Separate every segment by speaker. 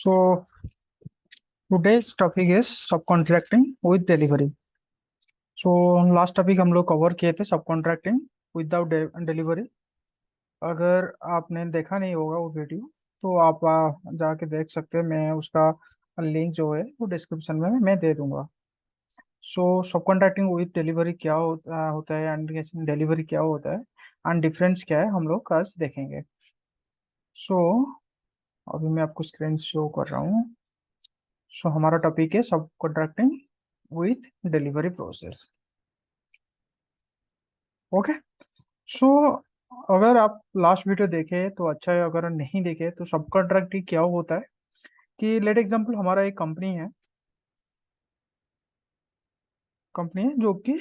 Speaker 1: So today's topic is subcontracting with delivery. So last topic हम लोग cover किए थे सबकॉन्ट्रैक्टिंग विदाउट डिलीवरी। अगर आपने देखा नहीं होगा वो वीडियो तो आप जाके देख सकते हैं। मैं उसका लिंक जो है वो डिस्क्रिप्शन में मैं दे दूंगा। सो सबकॉन्ट्रैक्टिंग विद डिलीवरी क्या होता है एंड डिलीवरी क्या होता है एंड डिफरेंस क्या है हम लोग आज देखेंगे। सो अभी मैं आपको स्क्रीन शो कर रहा हूँ। सो हमारा टॉपिक है subcontracting with delivery process. Okay. So अगर आप लास्ट वीडियो देखे तो अच्छा है, अगर नहीं देखे तो सब कॉन्ट्रैक्टिंग क्या होता है कि लेट एग्जांपल हमारा एक कंपनी है जो कि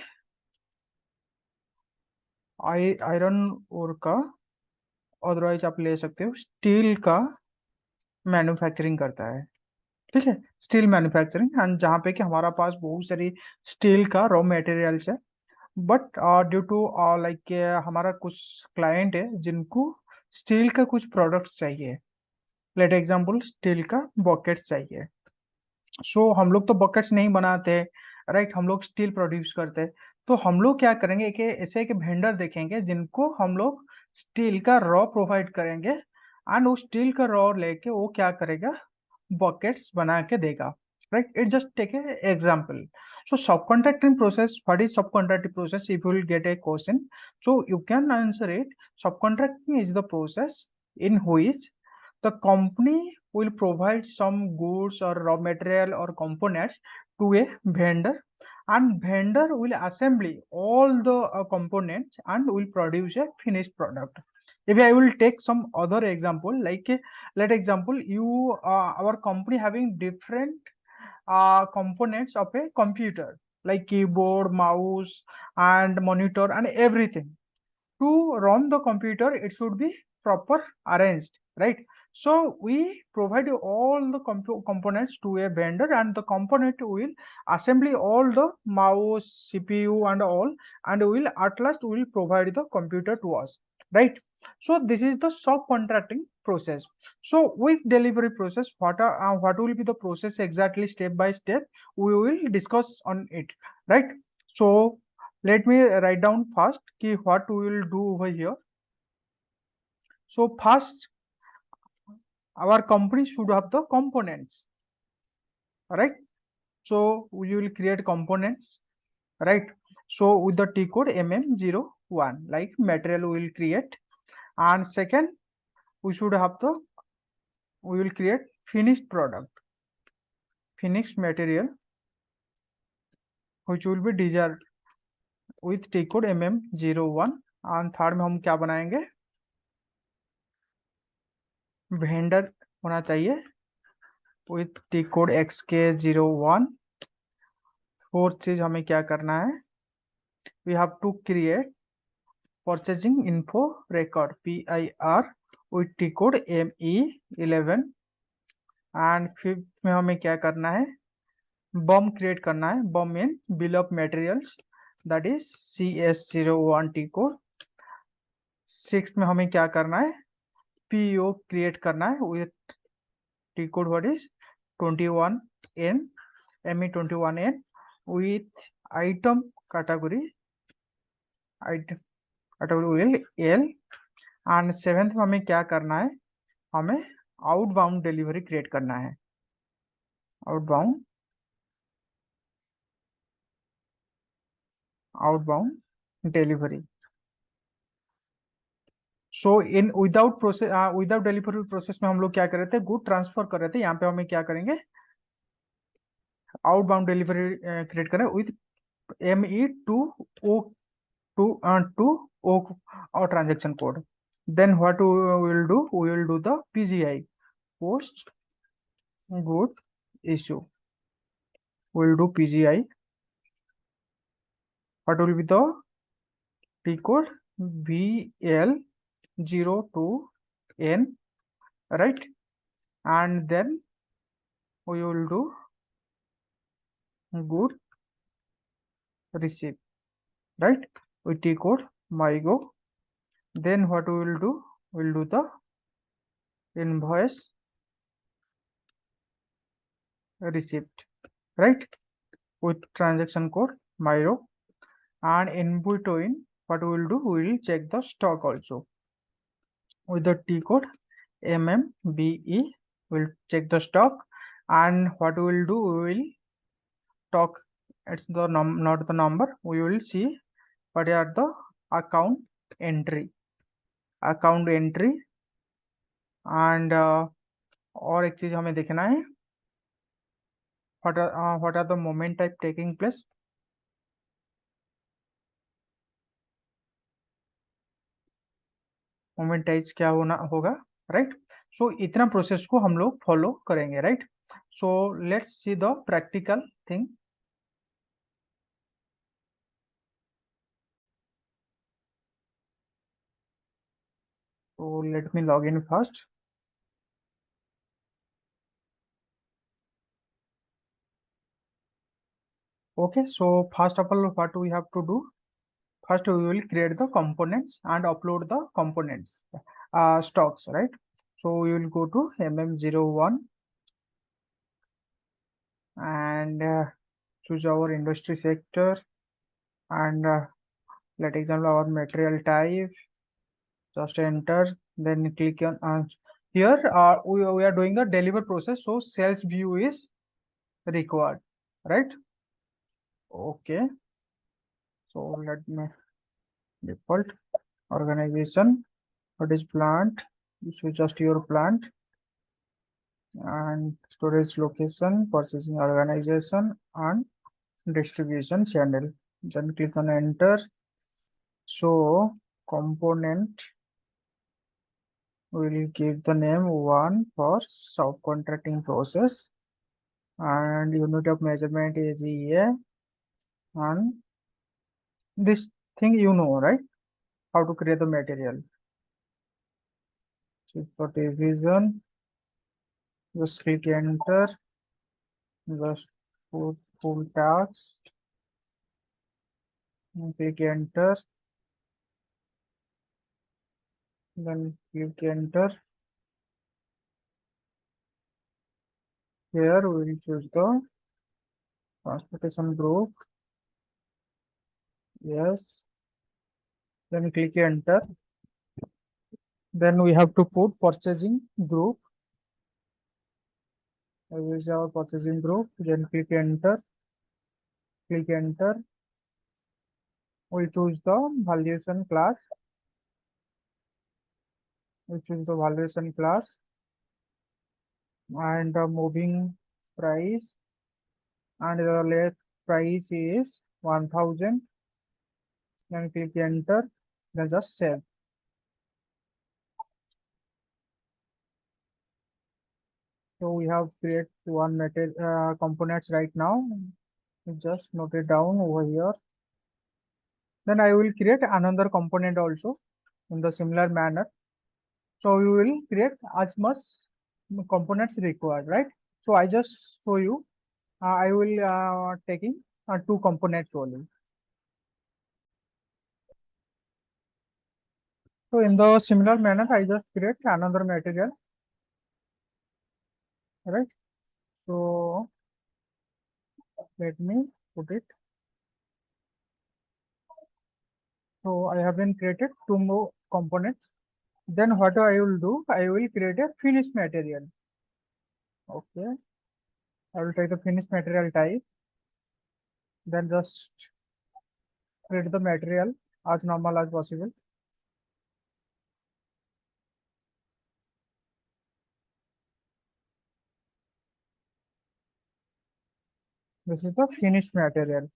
Speaker 1: आयरन ओर का, अदरवाइज आप ले सकते हो स्टील का मैन्युफैक्चरिंग करता है। ठीक है, स्टील मैन्युफैक्चरिंग, एंड जहाँ पे कि हमारा पास बहुत सारी स्टील का रॉ मटेरियल्स है। बट ड्यू टू लाइक हमारा कुछ क्लाइंट है जिनको स्टील का कुछ प्रोडक्ट्स चाहिए। लेट एग्जांपल स्टील का बकेट्स चाहिए। सो हम लोग तो बकेट्स नहीं बनाते, राइट, हम लोग स्टील प्रोड्यूस करते हैं। तो हम लोग क्या करेंगे कि ऐसे एक वेंडर देखेंगे जिनको हम लोग स्टील का रॉ प्रोवाइड करेंगे, एंड वो स्टील का रॉ लेके वो क्या करेगा, बकेट्स बना के देगा। Right, it just take a example. So subcontracting process, what is subcontracting process? If you will get a question, so you can answer it. Subcontracting is the process in which the company will provide some goods or raw material or components to a vendor, and vendor will assemble all the components and will produce a finished product. If I will take some other example, like let example you our company having different components of a computer like keyboard, mouse, and monitor and everything. To run the computer it should be proper arranged, right? So we provide you all the components to a vendor, and the component will assembly all the mouse, CPU and all, and will at last will provide the computer to us, right? So this is the subcontracting process. So with delivery process, what will be the process exactly, step by step we will discuss on it, right? So let me write down first key what we will do over here. So first our company should have the components, right? So we will create components, right? So with the T code MM01, like material we will create, and second we should have the, we will create finished product, finished material, which will be desired with T code MM01, and third में हम क्या बनाएंगे, vendor होना चाहिए with T code XK01। Fourth चीज हमें क्या करना है, we have to create purchasing info record PIR with T code ME11। And fifth में हमें क्या करना है, बम क्रिएट करना है, BOM in bill of materials, that is CS01 T code। Sixth में हमें क्या करना है, PO क्रिएट करना है with T code what is 21N, ME21N with item category, item category will L। And seventh में हमें क्या करना है, हमें आउटबाउंड डिलीवरी क्रिएट करना है, outbound outbound delivery. So in without process, without delivery process में हम लोग क्या कर रहे थे, गुड ट्रांसफर कर रहे थे। यहाँ पे हमें क्या करेंगे, आउटबाउंड डिलीवरी क्रिएट करें विथ ME2O2 और transaction code. Then what we will do, we will do the PGI, post good issue, we will do PGI। what will be the T code, VL02N, right? And then we will do good receive, right, with T code MyGo। Then what we will do, we will do the invoice receipt, right? With transaction code myro, and in between what we will do, we will check the stock also with the T code MMBE. We'll check the stock, and what we will do, we will talk, it's the not the number, we will see what are the account entry, account entry, and और एक चीज हमें देखना है, what are the moment type taking place, moment ties क्या होना होगा, right? सो इतना प्रोसेस को हम लोग फॉलो करेंगे, right? So let's see the practical thing. So let me log in first. Okay, so first of all, what we have to do, first we will create the components and upload the components, stocks, right? So we will go to mm01 and choose our industry sector, and let example our material type, just enter, then click on here we are doing the deliver process, so sales view is required, right? Okay, so let me default organization, what is plant, this is just your plant, and storage location, purchasing organization, and distribution channel, then click on enter. So component will give the name one for subcontracting process, and unit of measurement is EA, and this thing you know, right? How to create the material. So for division, just click enter, just put full tax, and click enter, then click enter. Here we will choose the transportation group, yes, then click enter. Then we have to put purchasing group, this is our purchasing group, then click enter, click enter. We choose the valuation class, we choose the valuation class, and the moving price, and the left price is 1000, then click enter, then just save. So we have create one material components right now, just note it down over here. Then I will create another component also in the similar manner. So we will create as much components required, right? So I just show you, I will taking two components only. So in the similar manner, I just create another material, right? So let me put it. So I have been created two more components. Then what I will do, I will create a finished material. Okay, I will take the finished material type. Then just create the material as normal as possible. This is the finished material.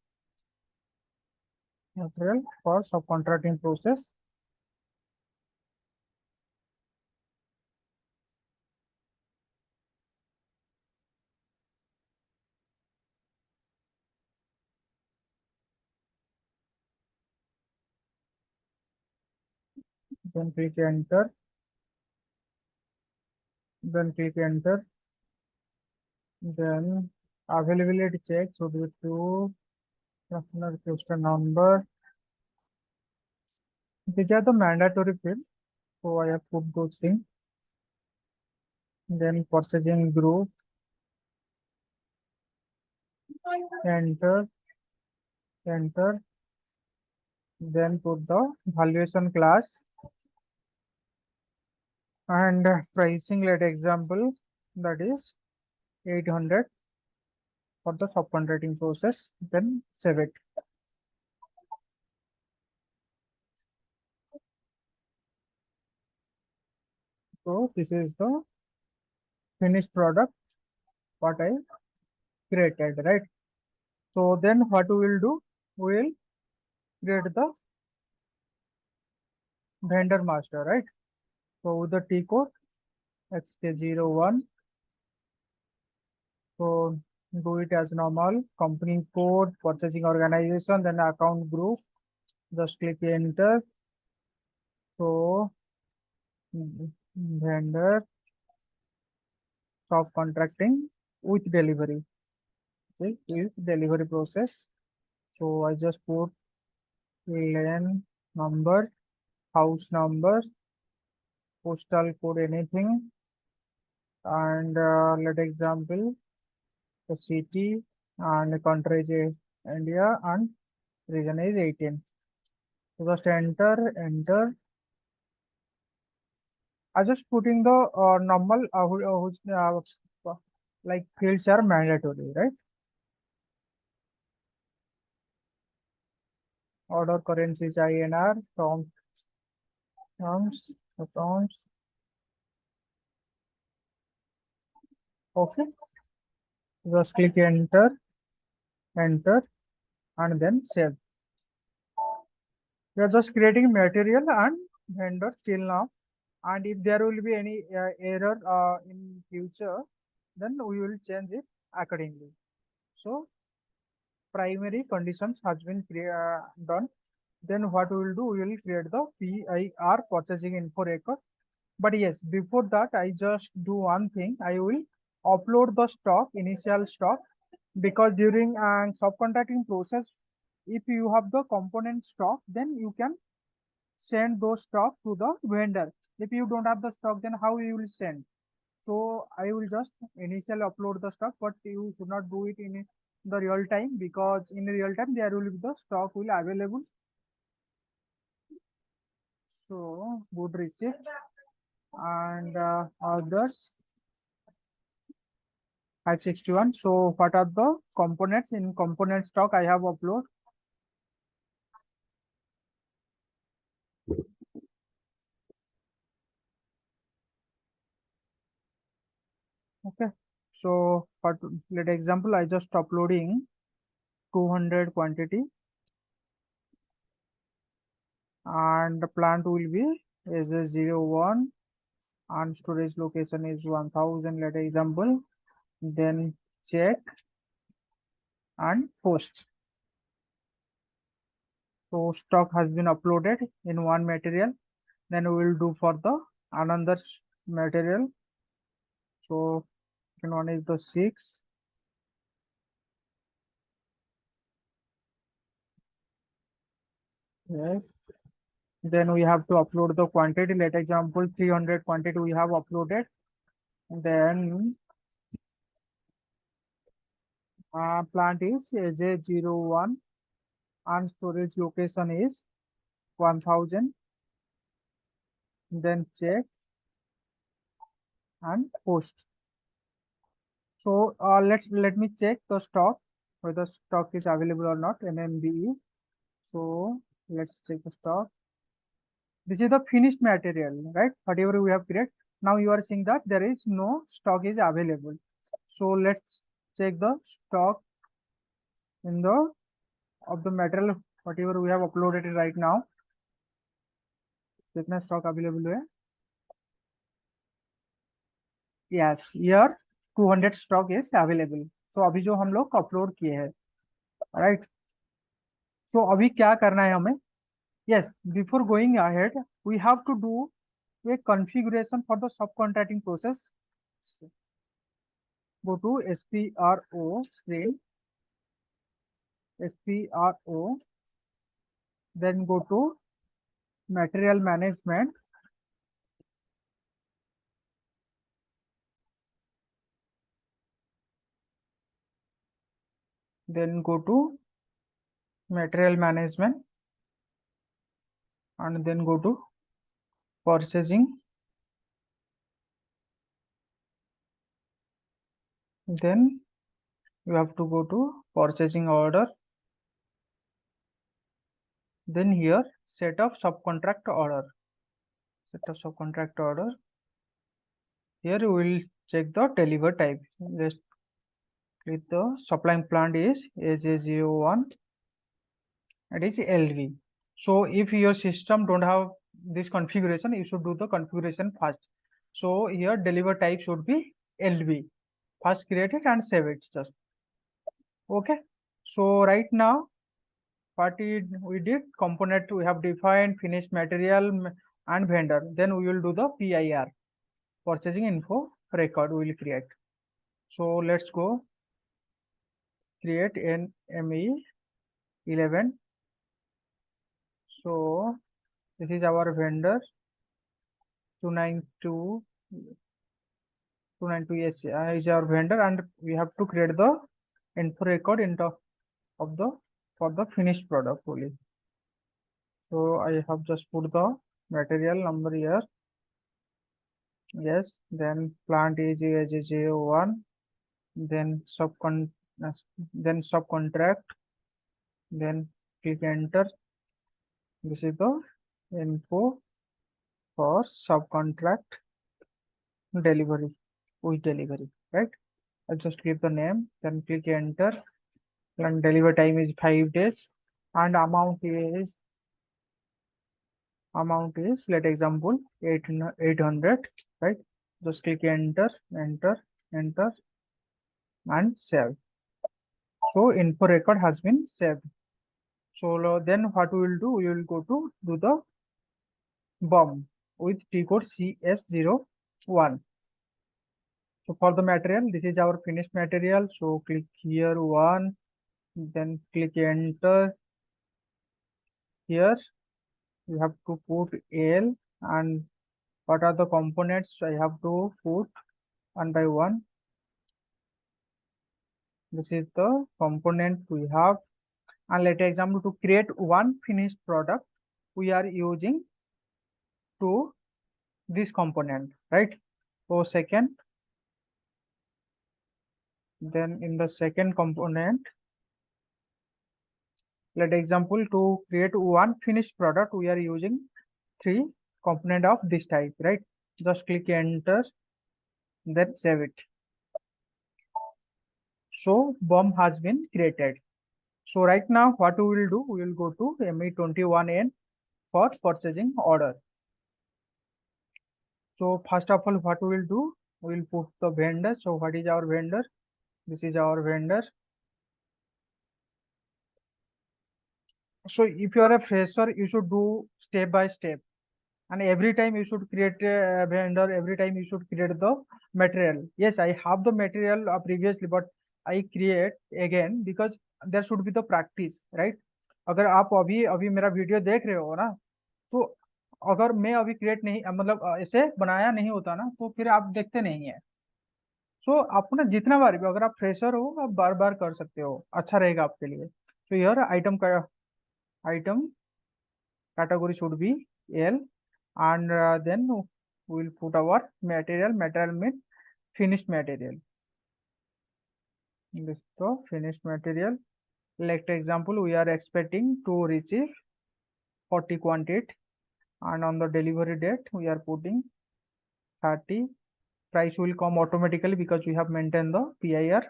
Speaker 1: Material for subcontracting process. Then click enter. Then click enter. Then availability check should be true. Customer question number. These are the mandatory fields, so I have put those things. Then purchasing group. enter, enter, then put the valuation class and pricing, let example, that is 800 for the subcontracting process, then save it. So this is the finished product what I created, right? So then what we will do, we will create the vendor master, right? So with the T code XK01, so do it as normal, company code, purchasing organization, then account group, just click enter. So vendor subcontracting with delivery, see, with delivery process. So I just put lane number, house number, postal code, anything, and let example the city and country is India and region is 18. So just enter, enter. I just putting the normal like fields are mandatory, right? Order currencies INR, terms, okay. Just click enter, enter, and then save. We are just creating material and vendor till now. And if there will be any error in future, then we will change it accordingly. So primary conditions has been done. Then what we will do, we will create the PIR purchasing info record. But yes, before that, I just do one thing. I will upload the stock, initial stock, because during subcontracting process, if you have the component stock, then you can send those stock to the vendor. If you don't have the stock, then how you will send? So I will just initially upload the stock, but you should not do it in the real time, because in real time there will be the stock will available. So good receipt and others 561. So what are the components in component stock I have upload? Okay. So for let example, I just uploading 200 quantity and the plant will be is a 01 and storage location is 1000, let example, then check and post. So stock has been uploaded in one material. Then we will do for the another material. So one is the 6. Yes. Then we have to upload the quantity. Let example 300 quantity we have uploaded. Then plant is AJ01 and storage location is 1000. Then check and post. So let me check the stock, whether stock is available or not, MMBE. So let's check the stock. This is the finished material, right? Whatever we have created. Now you are seeing that there is no stock is available. So let's check the stock in the of the material whatever we have uploaded right now. कितना stock available है? Yes, here 200 stock is available. So अभी जो हम लोग upload किए हैं, right? So अभी क्या करना है हमें? Yes, before going ahead, we have to do a configuration for the subcontracting process. Go to SPRO screen, SPRO, then go to material management. then go to material management, and then go to purchasing, then you have to go to purchasing order, then here set of subcontract order, here we will check the deliver type. Let's click the supplying plant is AJ01, it is LV. So if your system don't have this configuration, you should do the configuration first. So here deliver type should be LV. First create it and save it just. Okay. So right now what we did, component we have defined, finished material and vendor. Then we will do the PIR, purchasing info record we will create. So let's go create an ME11. So this is our vendor 292 yes, is our vendor, and we have to create the info record into of the for the finished product only. So I have just put the material number here. Yes, then plant is AJ01, then then subcontract, then click enter. This is the info for subcontract delivery with delivery, right? I'll just give the name, then click enter, and deliver time is 5 days, and amount is let example 800, right? Just click enter, enter, and save. So info record has been saved. So then what we will do, we will go to do the BOM with T code CS01. So for the material, this is our finished material. So click here one, then click enter. Here you have to put L, and what are the components I have to put one by one. This is the component we have, and let example to create one finished product, we are using to this component, right? So second, then in the second component, let example to create one finished product, we are using three component of this type, right? Just click enter, then save it. So BOM has been created. So right now what we will do, we will go to ME21N for purchasing order. So first of all, what we will do, we will put the vendor. So what is our vendor? This is our vendor. So if you are a fresher, you should do step by step, and every time you should create a vendor, every time you should create the material. Yes, I have the material previously, but I create again because there should be the practice, right? अगर आप अभी अभी मेरा video देख रहे हो ना, तो अगर मैं अभी क्रिएट नहीं मतलब ऐसे बनाया नहीं होता ना, तो फिर आप देखते नहीं है. सो आपको ना जितना बार भी, अगर आप फ्रेशर हो, आप बार बार कर सकते हो, अच्छा रहेगा आपके लिए. तो यार item category should be L, and then we will put our material means finished material. This is the finished material. Like example, we are expecting to receive 40 quantity, and on the delivery date we are putting 30. Price will come automatically because we have maintained the PIR.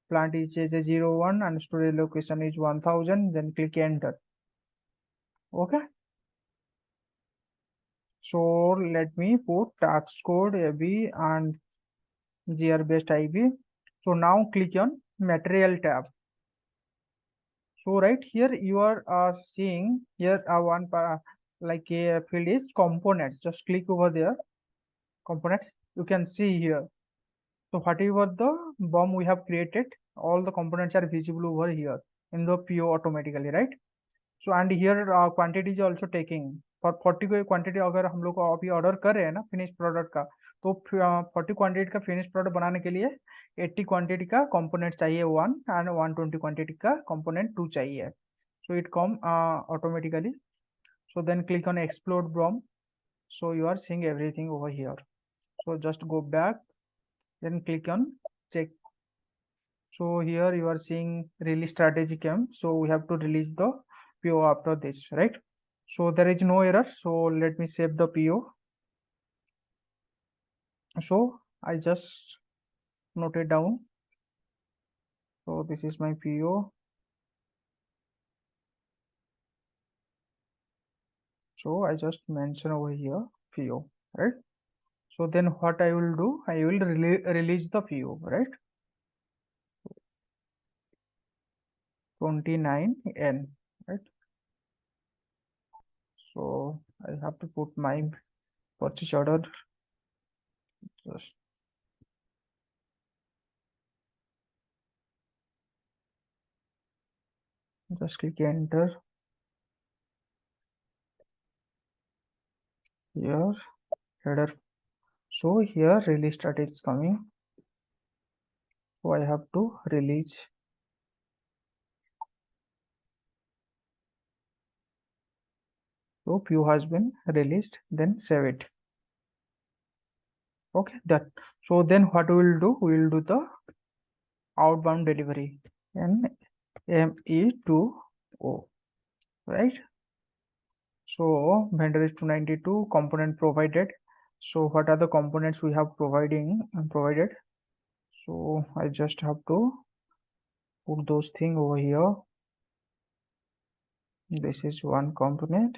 Speaker 1: Plant is AJ01 and storage location is 1000, then click enter. Okay. So let me put tax code AB and GR based IV. So now click on material tab. So right here you are seeing here one like a field is components. Just click over there, components. You can see here. So whatever the BOM we have created, all the components are visible over here in the PO automatically, right? So and here quantity is also taking. For 40 को quantity अगर हम लोग को अभी order कर रहे हैं ना फिनिश प्रोडक्ट का, तो 40 क्वांटिटी का फिनिश प्रोडक्ट बनाने के लिए 80 क्वांटिटी का कंपोनेंट चाहिए 1 एंड 120 क्वांटिटी का कंपोनेंट 2 चाहिए. So it come automatically. So then click on explode BROM. So you are seeing everything over here. So just go back, then click on check. So here you are seeing release strategy came. So we have to release the PO after this, right? So there is no error. So let me save the PO. So I just note it down. So this is my PO. So I just mention over here PO, right? So then what I will do, I will release the PO, right? 29N, right? So I have to put my purchase order. Just click enter here, header. So here release start is coming. So I have to release. So PO has been released. Then save it. Okay, that. So then what we will do? We will do the outbound delivery and ME2O, right? So vendor is 292, component provided. So what are the components we have provided? So I just have to put those things over here. This is one component,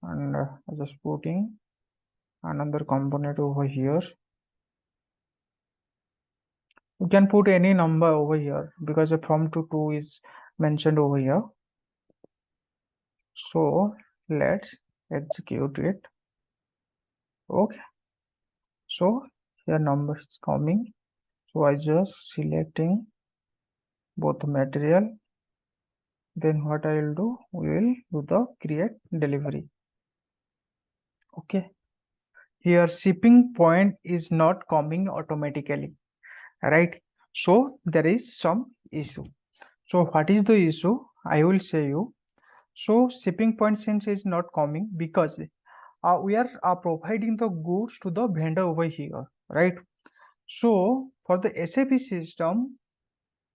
Speaker 1: and I just putting another component over here. You can put any number over here because the from to 2 is mentioned over here. So let's execute it. Okay, so here number is coming. So I just selecting both the material. Then what I will do, we will do the create delivery. Okay, here shipping point is not coming automatically, right? So there is some issue. So what is the issue? I will say you. So shipping point since is not coming because we are providing the goods to the vendor over here, right? So for the SAP system,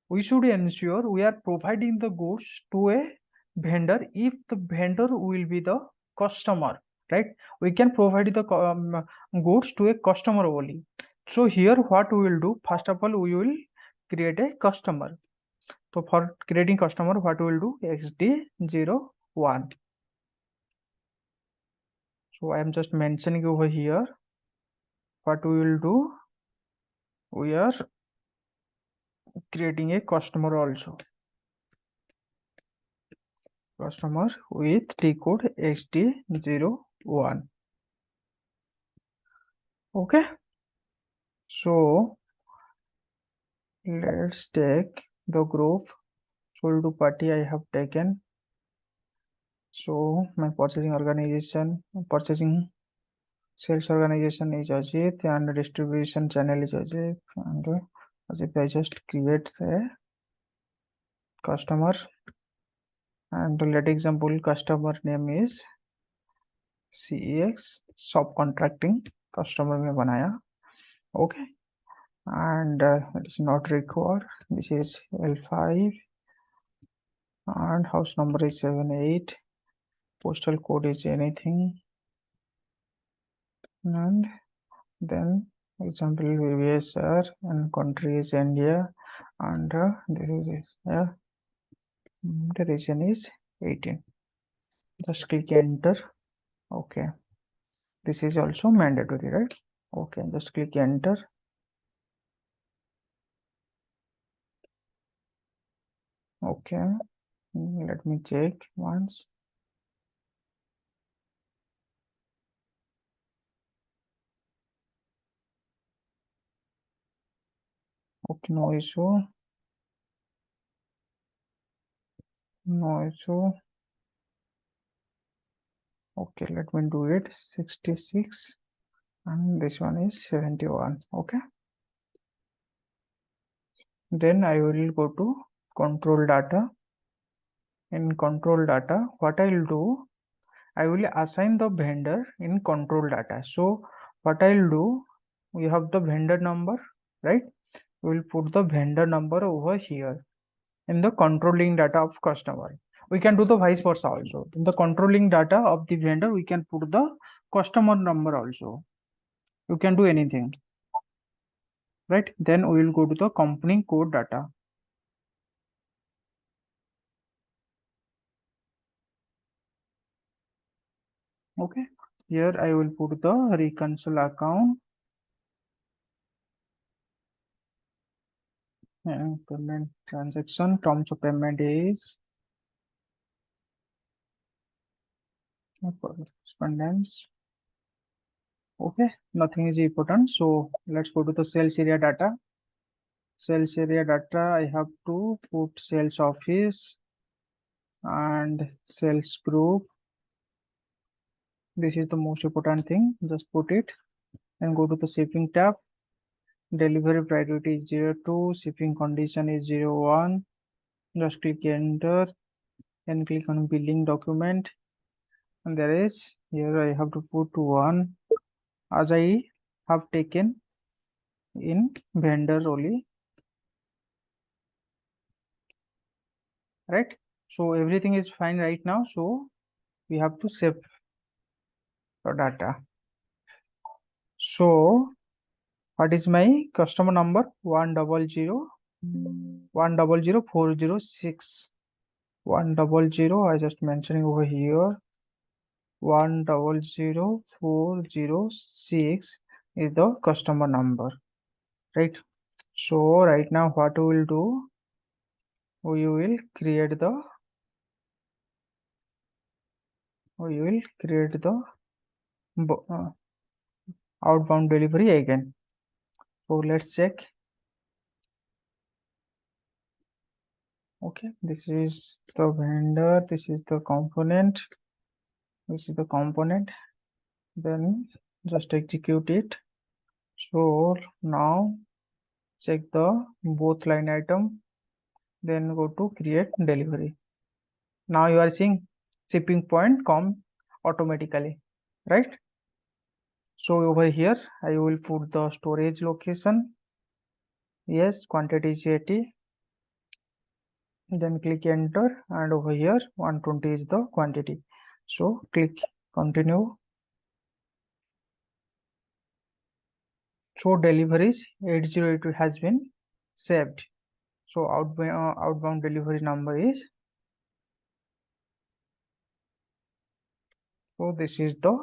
Speaker 1: we should ensure we are providing the goods to a vendor if the vendor will be the customer, right? We can provide the goods to a customer only. So here what we will do, first of all we will create a customer. So for creating customer, what we will do, XD01. So I am just mentioning over here what we will do. We are creating a customer also. Customer with T code XD01. Okay. So let's take the group. So we'll do party I have taken. So my purchasing sales organization is Ajit and distribution channel is Ajit, and Ajit I just create a customer and let example customer name is CEX subcontracting customer में बनाया. Okay, and it is not required. This is L5 and house number is 78, postal code is anything, and then example VSR and country is India, and this is the region is 18. Just click enter. Okay, this is also mandatory, right? Okay, just click enter. Okay, let me check once. Okay, no issue. No issue. Okay, let me do it. 66 and this one is 71. Okay, then I will go to control data. In control data, what I'll do, I will assign the vendor in control data. So what I'll do, we have the vendor number, right? We'll put the vendor number over here in the controlling data of customer. We can do the vice versa also. In the controlling data of the vendor, we can put the customer number also. You can do anything, right? Then we will go to the company code data. Okay, here I will put the reconcile account and payment transaction. Terms of payment is correspondence. Okay, nothing is important. So let's go to the sales area data. Sales area data, I have to put sales office and sales group. This is the most important thing. Just put it and go to the shipping tab. Delivery priority is 02, shipping condition is 01. Just click enter and click on billing document. And there is, here I have to put 1 as I have taken in vendor only, right? So everything is fine right now. So we have to save the data. So what is my customer number? 100 100 406. 100, I just mentioning over here. 100 406 is the customer number, right? So right now what we will do, we will create the outbound delivery again. So let's check. Okay, this is the vendor, this is the component, this is the component. Then just execute it. So now check the both line item, then go to create delivery. Now you are seeing shipping point come automatically, right? So over here I will put the storage location. Yes, quantity is 80. Then click enter, and over here 120 is the quantity. So click continue. So deliveries 808 has been saved. So outbound delivery number is, so this is the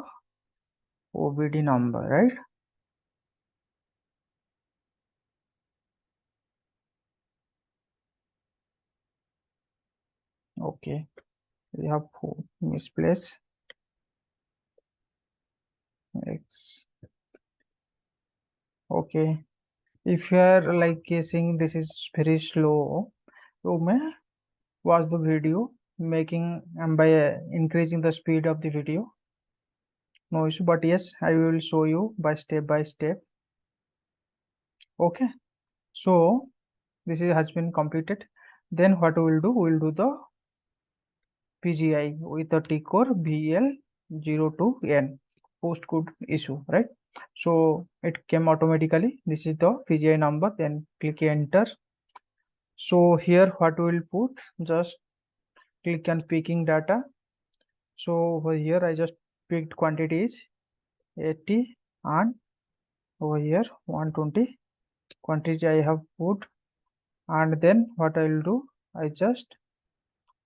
Speaker 1: OBD number, right? Okay, we have misplaced X. Okay, if you are like guessing this is very slow, so may watch the video making and by increasing the speed of the video. No issue, but yes, I will show you by step. Okay, so this has been completed. Then what we will do, we will do the PGI with the T core BL02N postcode issue, right? So it came automatically. This is the PGI number. Then click enter. So here what we will put, just click on picking data. So over here I just picked quantities 80 and over here 120 quantity I have put, and then what I will do, I just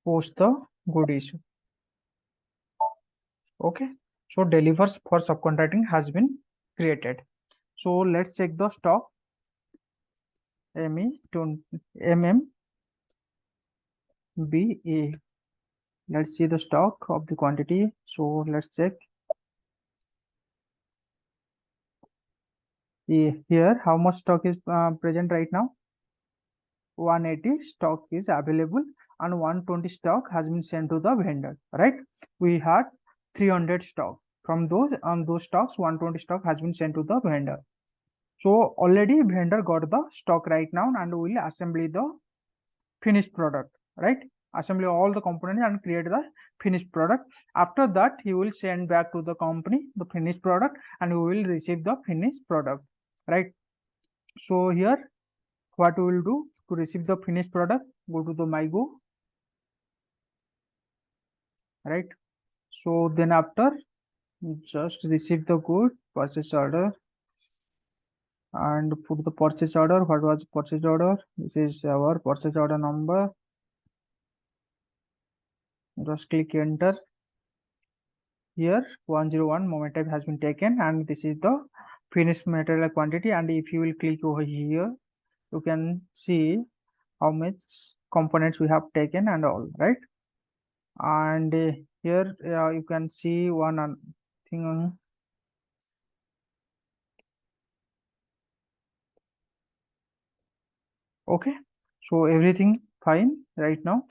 Speaker 1: post the good issue. Okay, so delivers for subcontracting has been created. So let's check the stock ME to MMBA. Let's see the stock of the quantity. So let's check here how much stock is present right now. 180 stock is available and 120 stock has been sent to the vendor, right? We had 300 stock. From those stocks, 120 stock has been sent to the vendor. So already vendor got the stock right now, and will assemble the finished product, right? Assemble all the components and create the finished product. After that, he will send back to the company the finished product, and we will receive the finished product, right? So here, what we will do to receive the finished product, go to the mygo, right? So then after, just receive the good purchase order and put the purchase order. What was purchase order? This is our purchase order number. Just click enter. Here 101 moment type has been taken, and this is the finished material quantity. And if you will click over here, you can see how much components we have taken and all, right? And here you can see one thing. Okay, so everything fine right now.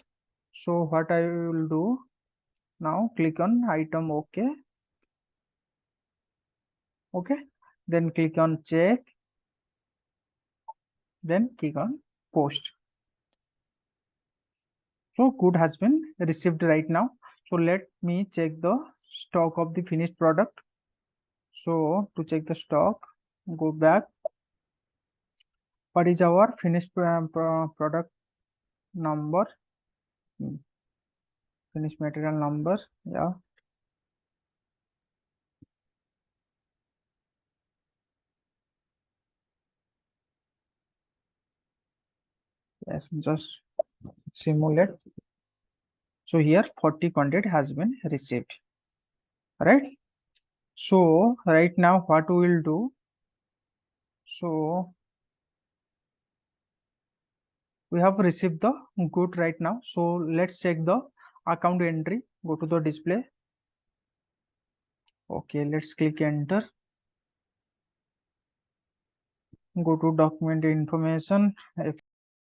Speaker 1: So what I will do now, click on item. Okay, then click on check, then click on post. So good has been received right now. So let me check the stock of the finished product. So to check the stock, go back. What is our finished product number? Finished material number. Yeah. Yes, just simulate. So here 40 quantity has been received, right? So right now what we will do, so we have received the good right now. So let's check the account entry. Go to the display. Okay, let's click enter. Go to document information,